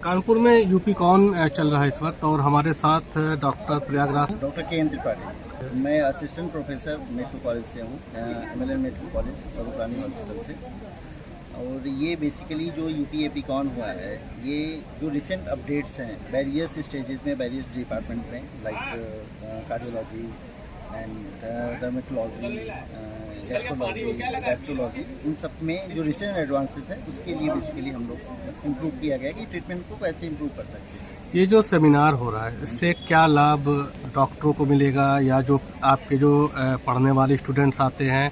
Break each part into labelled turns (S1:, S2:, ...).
S1: कानपुर में यूपी कौन चल रहा है इस वक्त और हमारे साथ डॉक्टर प्रयागराज
S2: डॉक्टर के एन त्रिपाठी। मैं असिस्टेंट प्रोफेसर मेडिकल कॉलेज से हूँ, MLN मेडिकल कॉलेज बरूरानी हॉस्पिटल से। और ये बेसिकली जो यूपी एपिकॉन हुआ है, ये जो रिसेंट अपडेट्स हैं वेरियस स्टेजेस में, वेरियस डिपार्टमेंट में, like cardiology and dermatology, gastrology, gastrology, इन सब में जो रिसेंट एडवांसेस हैं उसके लिए बेसिकली हम लोग इम्प्रूव किया गया कि ट्रीटमेंट को कैसे इम्प्रूव कर सकते हैं।
S1: ये जो सेमिनार हो रहा है इससे क्या लाभ डॉक्टरों को मिलेगा या जो आपके जो पढ़ने वाले स्टूडेंट्स आते हैं,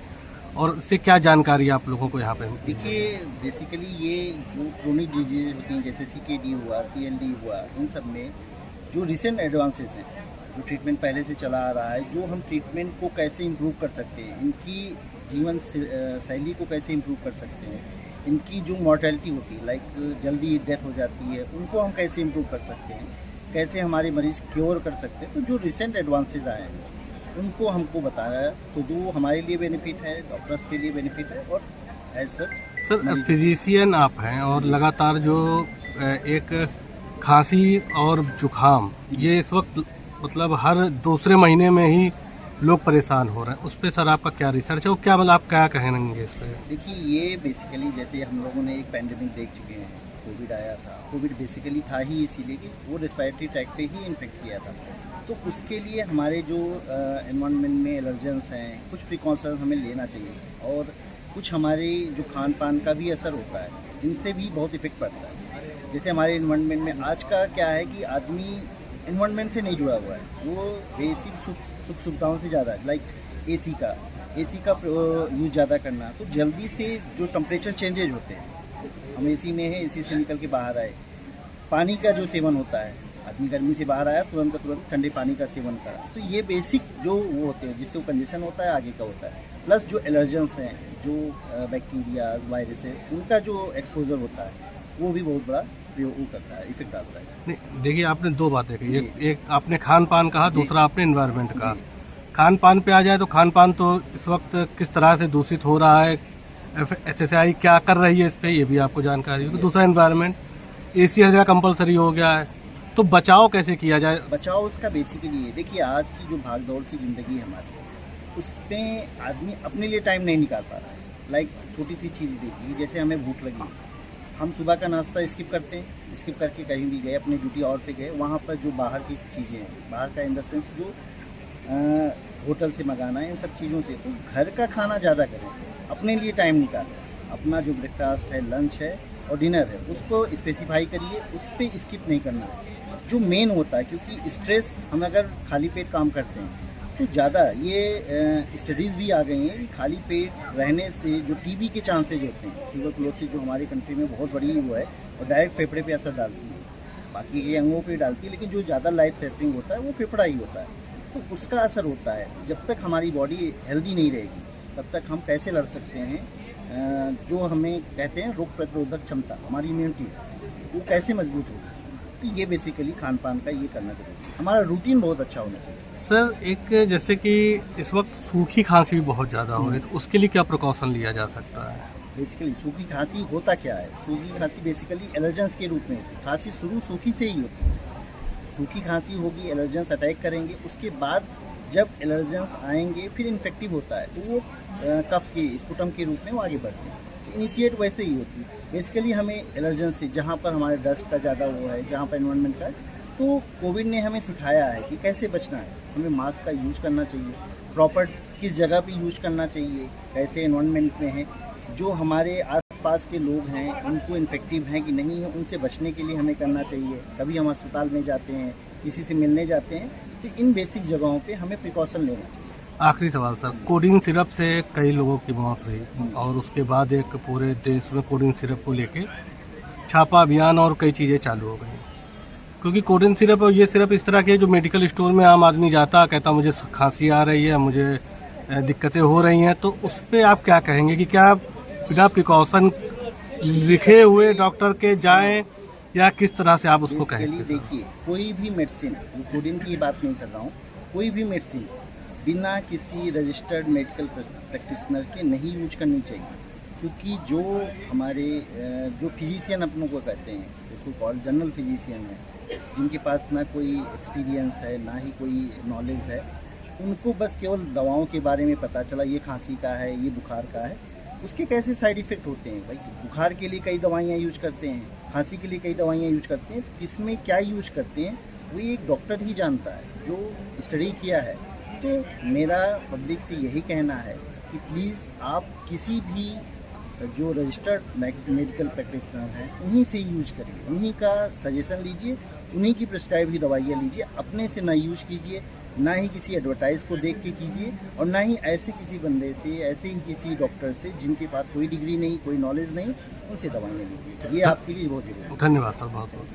S1: और इससे क्या जानकारी आप लोगों को यहाँ पे?
S2: देखिए, बेसिकली ये जो क्रोनिक डिजीज होती हैं जैसे CKD हुआ, CLD हुआ, इन सब में जो रिसेंट एडवांसेस हैं, जो ट्रीटमेंट पहले से चला आ रहा है, जो हम ट्रीटमेंट को कैसे इम्प्रूव कर सकते हैं, इनकी जीवन शैली को कैसे इम्प्रूव कर सकते हैं, इनकी जो मॉर्टेलिटी होती है, लाइक जल्दी डेथ हो जाती है, उनको हम कैसे इम्प्रूव कर सकते हैं, कैसे हमारे मरीज क्योर कर सकते हैं। तो जो रिसेंट एडवांसेज आए हैं उनको हमको बताया है, तो जो हमारे लिए बेनिफिट है, डॉक्टर्स के लिए बेनिफिट है। और एज सच
S1: सर, फिजिशियन आप हैं और लगातार जो एक खांसी और जुखाम, ये इस वक्त मतलब हर दूसरे महीने में ही लोग परेशान हो रहे हैं, उस पर सर आपका क्या रिसर्च है और क्या मतलब आप क्या कहेंगे इस पर?
S2: देखिए, ये बेसिकली जैसे हम लोगों ने एक पैंडेमिक देख चुके हैं, कोविड आया था। कोविड बेसिकली था ही इसीलिए कि वो रेस्पिरेटरी ट्रैक्ट पे ही इन्फेक्ट किया था। तो उसके लिए हमारे जो एनवायरनमेंट में एलर्जेंस हैं, कुछ प्रिकॉशन हमें लेना चाहिए। और कुछ हमारे जो खान पान का भी असर होता है, इनसे भी बहुत इफेक्ट पड़ता है। जैसे हमारे एनवायरनमेंट में आज का क्या है कि आदमी एनवायरनमेंट से नहीं जुड़ा हुआ है, वो बेसिक सुख सुविधाओं से ज़्यादा, लाइक AC का यूज़ ज़्यादा करना। तो जल्दी से जो टेम्परेचर चेंजेज होते हैं, हम AC में हैं, AC से निकल के बाहर आए, पानी का जो सेवन होता है, आदमी गर्मी से बाहर आया तुरंत ठंडे पानी का सेवन करा। तो ये बेसिक जो वो होते हैं जिससे वो कंजेशन होता है, आगे का होता है। प्लस जो एलर्जेंस हैं, जो बैक्टीरिया, वायरसेस, उनका जो एक्सपोजर होता है, वो भी बहुत बड़ा वो करता है, इफेक्ट आता है।
S1: नहीं, देखिए आपने दो बातें कही, एक आपने खान पान कहा, दूसरा आपने एनवायरनमेंट कहा। खान पान पे आ जाए तो खान पान तो इस वक्त किस तरह से दूषित हो रहा है, SSI क्या कर रही है इस पे, ये भी आपको जानकारी होगी। दूसरा एनवायरनमेंट, AC हर जगह कंपलसरी हो गया है, तो बचाव कैसे किया जाए?
S2: बचाव उसका बेसिकली है, देखिए आज की जो भागदौड़ की ज़िंदगी है हमारी, उसमें आदमी अपने लिए टाइम नहीं निकाल पा रहा है। लाइक छोटी सी चीज़ देखिए, जैसे हमें भूख लगी, हम सुबह का नाश्ता स्किप करते हैं, स्किप करके कहीं भी गए, अपनी ड्यूटी और पे गए, वहाँ पर जो बाहर की चीज़ें हैं, बाहर का इन द सेंस जो होटल से मंगाना है, इन सब चीज़ों से, तो घर का खाना ज़्यादा करें, अपने लिए टाइम निकालें। अपना जो ब्रेकफास्ट है, लंच है और डिनर है, उसको स्पेसिफाई करिए, उस पर स्किप नहीं करना जो मेन होता है। क्योंकि स्ट्रेस, हम अगर खाली पेट काम करते हैं तो ज़्यादा, ये स्टडीज़ भी आ गई हैं कि खाली पेट रहने से जो TB के चांसेज होते हैं, ट्यूबरकुलोसिस जो हमारी कंट्री में बहुत बड़ी हुआ है और डायरेक्ट फेफड़े पे असर डालती है, बाकी के अंगों पे डालती है, लेकिन जो ज़्यादा लाइफ थ्रेटनिंग होता है वो फेफड़ा ही होता है। तो उसका असर होता है। जब तक हमारी बॉडी हेल्दी नहीं रहेगी तब तक हम कैसे लड़ सकते हैं, जो हमें कहते हैं रोग प्रतिरोधक क्षमता, हमारी इम्यूनिटी, वो कैसे मजबूत होगी। तो ये बेसिकली खान पान का ये करना चाहिए, हमारा रूटीन बहुत अच्छा होना चाहिए।
S1: सर, एक जैसे कि इस वक्त सूखी खांसी भी बहुत ज़्यादा हो रही है, तो उसके लिए क्या प्रिकॉशन लिया जा सकता है?
S2: बेसिकली सूखी खांसी होता क्या है? सूखी खांसी बेसिकली एलर्जेंस के रूप में होती है। खांसी शुरू सूखी से ही होती है। सूखी खांसी होगी, एलर्जेंस अटैक करेंगे, उसके बाद जब एलर्जेंस आएंगे फिर इन्फेक्टिव होता है, तो वो कफ के स्पुटम के रूप में वो आगे बढ़ते हैं। तो इनिशिएट वैसे ही होती है। बेसिकली हमें एलर्जेंस से, जहाँ पर हमारे डस्ट का ज़्यादा वो है, जहाँ पर एनवायरनमेंट का, तो कोविड ने हमें सिखाया है कि कैसे बचना है। हमें मास्क का यूज़ करना चाहिए, प्रॉपर किस जगह पे यूज़ करना चाहिए, कैसे एनवायरनमेंट में है, जो हमारे आसपास के लोग हैं उनको इन्फेक्टिव हैं कि नहीं है, उनसे बचने के लिए हमें करना चाहिए। कभी हम अस्पताल में जाते हैं, किसी से मिलने जाते हैं, तो इन बेसिक जगहों पे हमें प्रिकॉशन लेना चाहिए।
S1: आखिरी सवाल सर, कोडिंग सिरप से कई लोगों की मौत हुई और उसके बाद एक पूरे देश में कोडिंग सिरप को लेके छापा अभियान और कई चीज़ें चालू हो गई, क्योंकि कोडिंग सिरप और ये सिरप इस तरह के जो मेडिकल स्टोर में आम आदमी जाता, कहता मुझे खांसी आ रही है, मुझे दिक्कतें हो रही हैं, तो उस पर आप क्या कहेंगे कि क्या बिना प्रिकॉशन लिखे हुए डॉक्टर के जाएं या किस तरह से आप उसको कहेंगे?
S2: देखिए, कोई भी मेडिसिन, कोडिंग की बात नहीं कर रहा हूँ, कोई भी मेडिसिन बिना किसी रजिस्टर्ड मेडिकल प्रैक्टिशनर के नहीं यूज करनी चाहिए। क्योंकि जो हमारे जो फिजिशियन अपनों को कहते हैं, जो सो कॉल्ड जनरल फिजिशियन है, जिनके पास ना कोई एक्सपीरियंस है ना ही कोई नॉलेज है, उनको बस केवल दवाओं के बारे में पता चला, ये खांसी का है, ये बुखार का है, उसके कैसे साइड इफ़ेक्ट होते हैं। भाई बुखार के लिए कई दवाइयाँ यूज करते हैं, खांसी के लिए कई दवाइयाँ यूज करते हैं, किसमें क्या यूज करते हैं वो एक डॉक्टर ही जानता है जो स्टडी किया है। तो मेरा पब्लिक से यही कहना है कि प्लीज़ आप किसी भी जो रजिस्टर्ड मेडिकल प्रैक्टिशनर हैं उन्हीं से यूज करिए, उन्हीं का सजेशन लीजिए, उन्हीं की प्रिस्क्राइब ही दवाइयाँ लीजिए, अपने से ना यूज कीजिए, ना ही किसी एडवर्टाइज को देख के कीजिए, और ना ही ऐसे किसी बंदे से, ऐसे ही किसी डॉक्टर से जिनके पास कोई डिग्री नहीं, कोई नॉलेज नहीं, उनसे दवाइयाँ लीजिए। ये आपके लिए बहुत जरूरी है।
S1: धन्यवाद सर, बहुत बहुत।